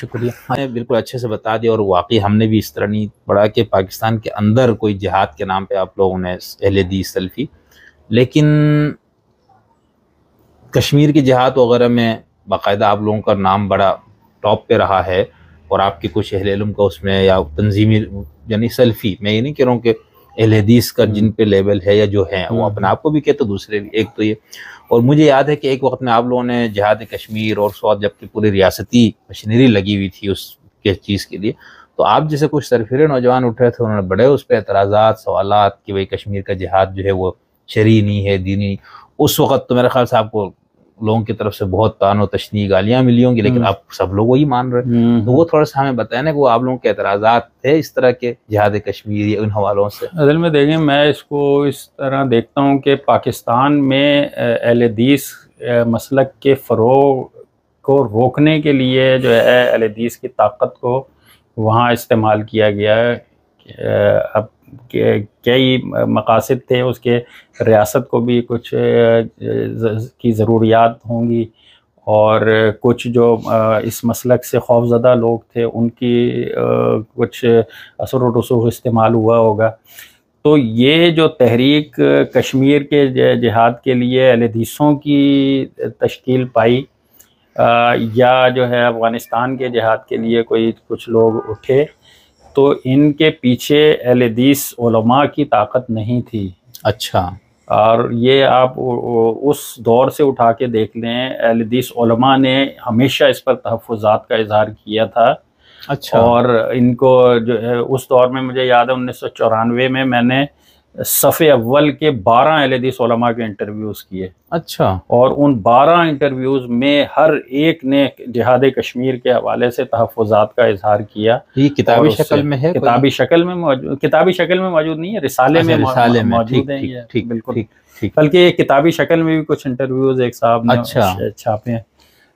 شکریہ، ہم نے بالکل اچھے سے بتا دیا، اور واقعی ہم نے بھی اس طرح نہیں پڑھا کہ پاکستان کے اندر کوئی جہاد کے نام پہ آپ لوگوں نے اہل حدیث سلفی، لیکن کشمیر کی جہاد وغیرہ میں باقاعدہ آپ لوگوں کا نام بڑا ٹاپ پہ رہا ہے، اور آپ کی کچھ اہل علم کا اس میں یا تنظیمی یعنی سلفی، میں یہ نہیں کہہ رہا ہوں کہ اہل حدیث کا جن پہ لیبل ہے یا جو ہیں وہ اپنے آپ کو بھی کہتے دوسرے بھی، ایک تو یہ، اور مجھے یاد ہے کہ ایک وقت میں آپ لوگوں نے جہاد کشمیر اور سوات جبکہ پوری ریاستی مشینری لگی ہوئی تھی اس کے چیز کے لیے، تو آپ جیسے کچھ سرفرے نوجوان اٹھے تھے، انہوں نے بڑے اس پہ اعتراضات سوالات کہ بھئی کشمیر کا جہاد جو ہے وہ شرعی نہیں ہے، دینی نہیں۔ اس وقت تو میرے خیال سے آپ کو لوگوں کی طرف سے بہت طعن و تشنیع گالیاں ملی ہوں گی، لیکن آپ سب لوگ وہی مان رہے ہیں، تو وہ تھوڑا سا ہمیں بتائیں نا کہ وہ آپ لوگوں کے اعتراضات تھے اس طرح کے جہاد کشمیر یا ان حوالوں سے۔ اصل میں دیکھیں، میں اس کو اس طرح دیکھتا ہوں کہ پاکستان میں اہل حدیث مسلک کے فروغ کو روکنے کے لیے جو ہے اہل حدیث کی طاقت کو وہاں استعمال کیا گیا ہے۔ اب کئی مقاصد تھے اس کے، ریاست کو بھی کچھ کی ضروریات ہوں گی، اور کچھ جو اس مسلک سے خوفزدہ لوگ تھے ان کی کچھ اثر و رسوخ استعمال ہوا ہوگا۔ تو یہ جو تحریک کشمیر کے جہاد کے لیے اہل حدیثوں کی تشکیل پائی، یا جو ہے افغانستان کے جہاد کے لیے کوئی کچھ لوگ اٹھے، تو ان کے پیچھے اہل حدیث علماء کی طاقت نہیں تھی۔ اچھا، اور یہ آپ اس دور سے اٹھا کے دیکھ لیں، اہل حدیث علماء نے ہمیشہ اس پر تحفظات کا اظہار کیا تھا۔ اچھا، اور ان کو جو ہے اس دور میں مجھے یاد ہے 1994 میں نے صف اول کے 12 اہل حدیث علماء کے انٹرویوز کیے، اچھا، اور ان 12 انٹرویوز میں ہر ایک نے جہاد کشمیر کے حوالے سے تحفظات کا اظہار کیا۔ یہ کتابی شکل میں ہے؟ کتابی شکل میں موجود، کتابی شکل میں موجود نہیں ہے، رسالے میں موجود ہیں یہ، بالکل، بلکہ یہ کتابی شکل میں بھی کچھ انٹرویوز ایک صاحب نے چھاپے ہیں۔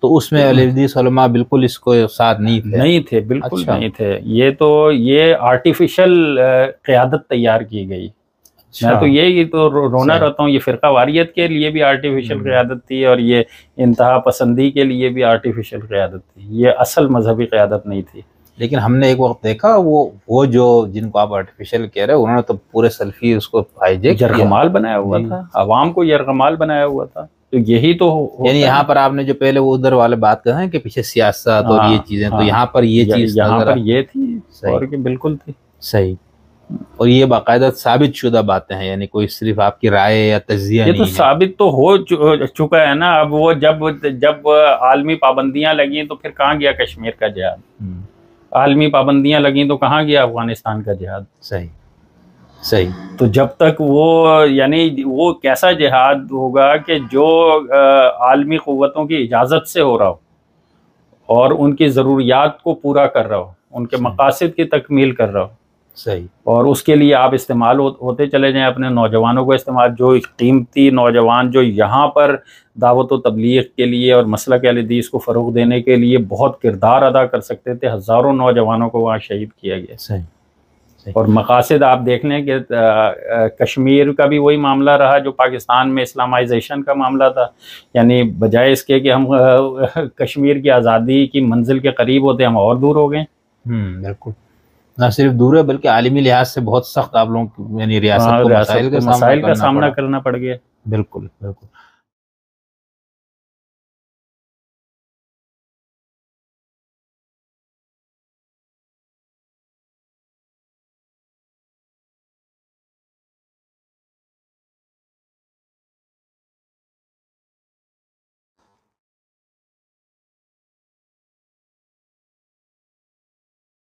تو اس میں اہل حدیث علماء بالکل اس کو ساتھ نہیں تھے، بالکل نہیں تھے۔ یہ آرٹیفیشل قیادت تیار کی گئی۔ میں تو یہی تو رونا رہتا ہوں، یہ فرقہ واریت کے لیے بھی آرٹیفیشل قیادت تھی، اور یہ انتہا پسندی کے لیے بھی آرٹیفیشل قیادت تھی، یہ اصل مذہبی قیادت نہیں تھی۔ لیکن ہم نے ایک وقت دیکھا وہ جو جن کو آپ آرٹیفیشل کہہ رہے ہیں، انہوں نے تو پورے سلفی اس کو یرغمال بنایا ہوا تھا، عوام کو یرغمال بنایا ہوا تھا۔ تو یہی تو یعنی یہاں پر آپ نے جو پہلے وہ ادھر والے بات کر رہے ہیں کہ پیچھے سیاست اور یہ چیزیں، تو یہاں پر یہ چیز یہاں پر یہ تھی، اور کہ بالکل تھی، صحیح، اور یہ باقاعدہ ثابت شدہ باتیں ہیں، یعنی کوئی صرف آپ کی رائے یا تجزیہ نہیں ہے، یہ تو ثابت تو ہو چکا ہے نا۔ اب وہ جب عالمی پابندیاں لگیں تو پھر کہاں گیا کشمیر کا جہاد؟ عالمی پابندیاں لگیں تو کہاں گیا افغانستان کا جہاد؟ صحیح۔ تو جب تک یعنی وہ کیسا جہاد ہوگا کہ جو عالمی قوتوں کی اجازت سے ہو رہا ہو، اور ان کی ضروریات کو پورا کر رہا ہو، ان کے مقاصد کی تکمیل کر رہا ہو، صحیح، اور اس کے لیے آپ استعمال ہوتے چلے جائیں، اپنے نوجوانوں کو استعمال، جو قیمتی نوجوان جو یہاں پر دعوت و تبلیغ کے لیے اور مسلک اہل حدیث کو فروغ دینے کے لیے بہت کردار ادا کر سکتے تھے، ہزاروں نوجوانوں کو وہاں شہید کیا گیا۔ صحیح۔ اور مقاصد آپ دیکھ لیں کہ کشمیر کا بھی وہی معاملہ رہا جو پاکستان میں اسلامائزیشن کا معاملہ تھا، یعنی بجائے اس کے کہ ہم کشمیر کی آزادی کی منزل کے قریب ہوتے، ہم اور دور ہو گئے۔ بالکل، نہ صرف دور ہے بلکہ عالمی لحاظ سے بہت سخت آپ لوگوں یعنی ریاست کو مسائل کا سامنا کرنا پڑ گیا۔ بالکل۔